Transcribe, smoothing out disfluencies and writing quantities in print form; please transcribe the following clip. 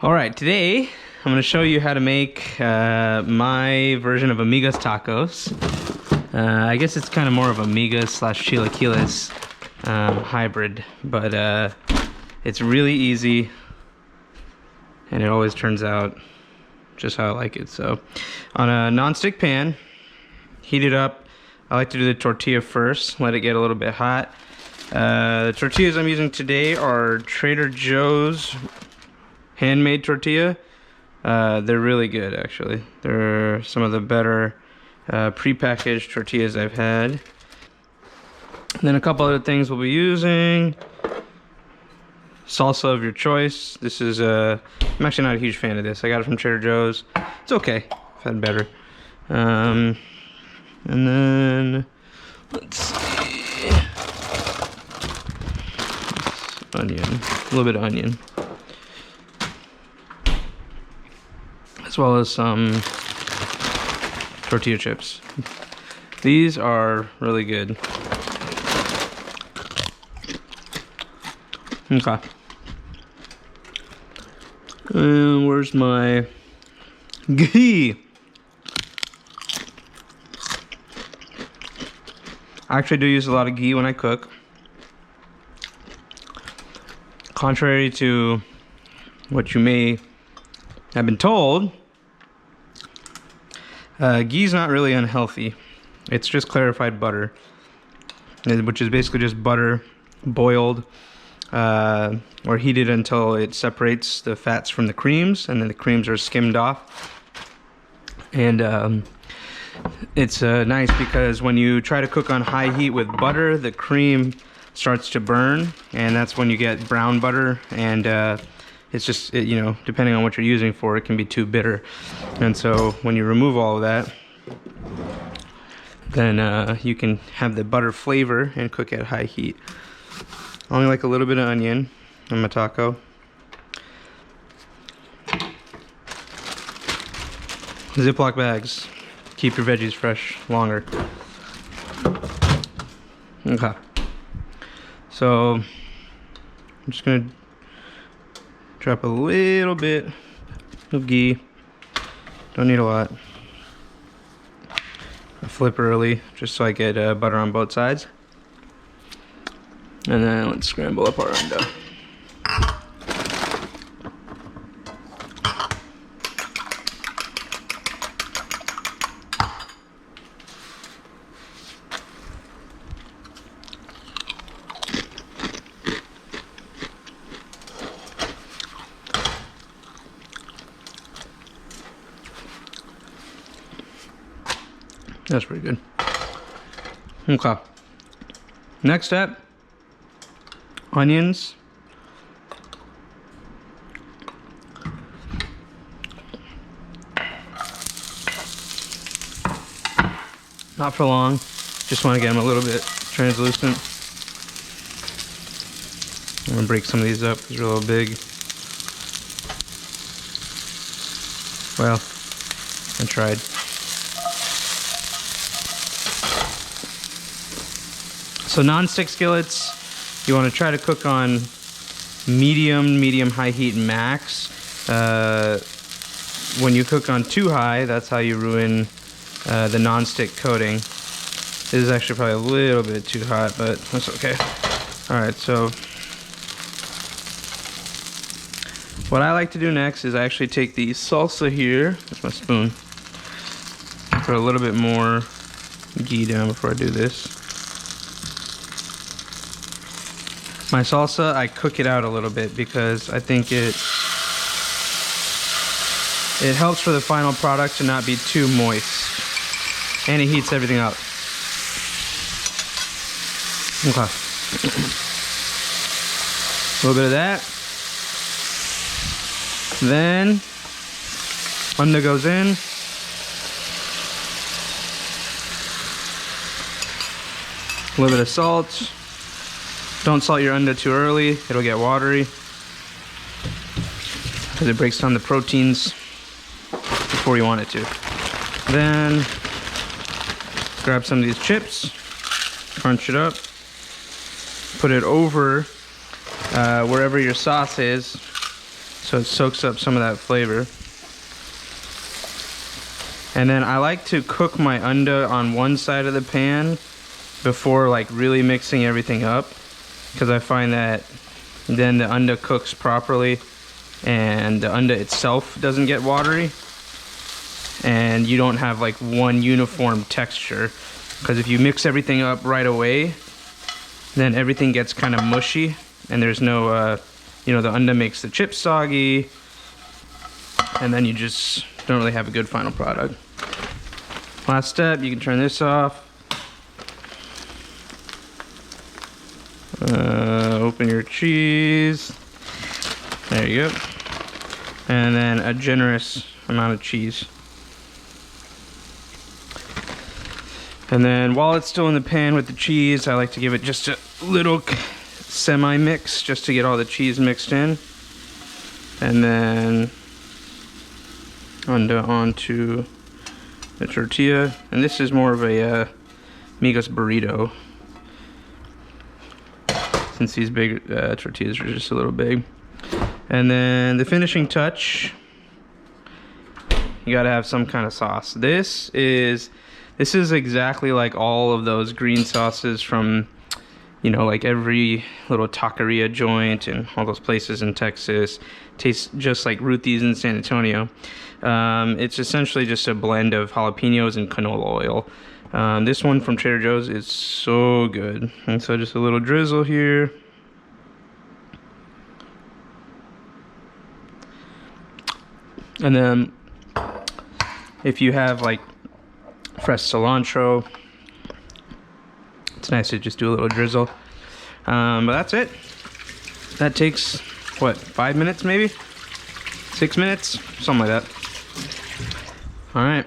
All right, today I'm going to show you how to make my version of Migas tacos. I guess it's kind of more of a Migas slash chilaquiles hybrid, but it's really easy and it always turns out just how I like it. So on a non-stick pan, heat it up. I like to do the tortilla first, let it get a little bit hot. The tortillas I'm using today are Trader Joe's handmade tortilla. They're really good, actually. They're some of the better pre-packaged tortillas I've had. And then a couple other things we'll be using. Salsa of your choice. This is I'm actually not a huge fan of this. I got it from Trader Joe's. It's okay. I've had better. And then let's see. Onion. A little bit of onion. As well as some tortilla chips. These are really good. Okay. And where's my ghee? I actually do use a lot of ghee when I cook. Contrary to what you may have been told, ghee is not really unhealthy. It's just clarified butter, which is basically just butter boiled or heated until it separates the fats from the creams, and then the creams are skimmed off. And it's nice because when you try to cook on high heat with butter, the cream starts to burn, and that's when you get brown butter, and it's just, you know, depending on what you're using for, it can be too bitter. And so when you remove all of that, then you can have the butter flavor and cook at high heat. I only like a little bit of onion on my taco. Ziploc bags. Keep your veggies fresh longer. Okay. So I'm just gonna drop a little bit of ghee. Don't need a lot. I flip early just so I get butter on both sides. And then let's scramble up our dough. That's pretty good. Okay. Next step, onions. Not for long. Just want to get them a little bit translucent. I'm gonna break some of these up because they're a little big. Well, I tried. So non-stick skillets, you want to try to cook on medium high heat max. When you cook on too high, that's how you ruin the non-stick coating. This is actually probably a little bit too hot, but that's okay. Alright, so what I like to do next is I actually take the salsa here. That's my spoon. Put a little bit more ghee down before I do this. My salsa, I cook it out a little bit because I think it helps for the final product to not be too moist. And it heats everything up. Okay. A little bit of that. Then, unda goes in. A little bit of salt. Don't salt your unda too early, it'll get watery because it breaks down the proteins before you want it to. Then grab some of these chips, crunch it up, put it over wherever your sauce is, so it soaks up some of that flavor. And then I like to cook my unda on one side of the pan before like really mixing everything up, because I find that then the unda cooks properly and the unda itself doesn't get watery, and you don't have like one uniform texture. Because if you mix everything up right away, then everything gets kind of mushy, and there's no you know, the unda makes the chips soggy, and then you just don't really have a good final product. Last step, you can turn this off. Open your cheese. There you go. And then a generous amount of cheese. And then while it's still in the pan with the cheese, I like to give it just a little semi-mix just to get all the cheese mixed in. And then onto the tortilla, and this is more of a Migas burrito, since these big tortillas are just a little big. And then the finishing touch, you gotta have some kind of sauce. This is exactly like all of those green sauces from, you know, like every little taqueria joint and all those places in Texas. Tastes just like Ruthie's in San Antonio. It's essentially just a blend of jalapenos and canola oil. This one from Trader Joe's is so good. And so just a little drizzle here. And then if you have like fresh cilantro, it's nice to just do a little drizzle. But that's it. That takes, what, 5 minutes maybe? 6 minutes? Something like that. All right.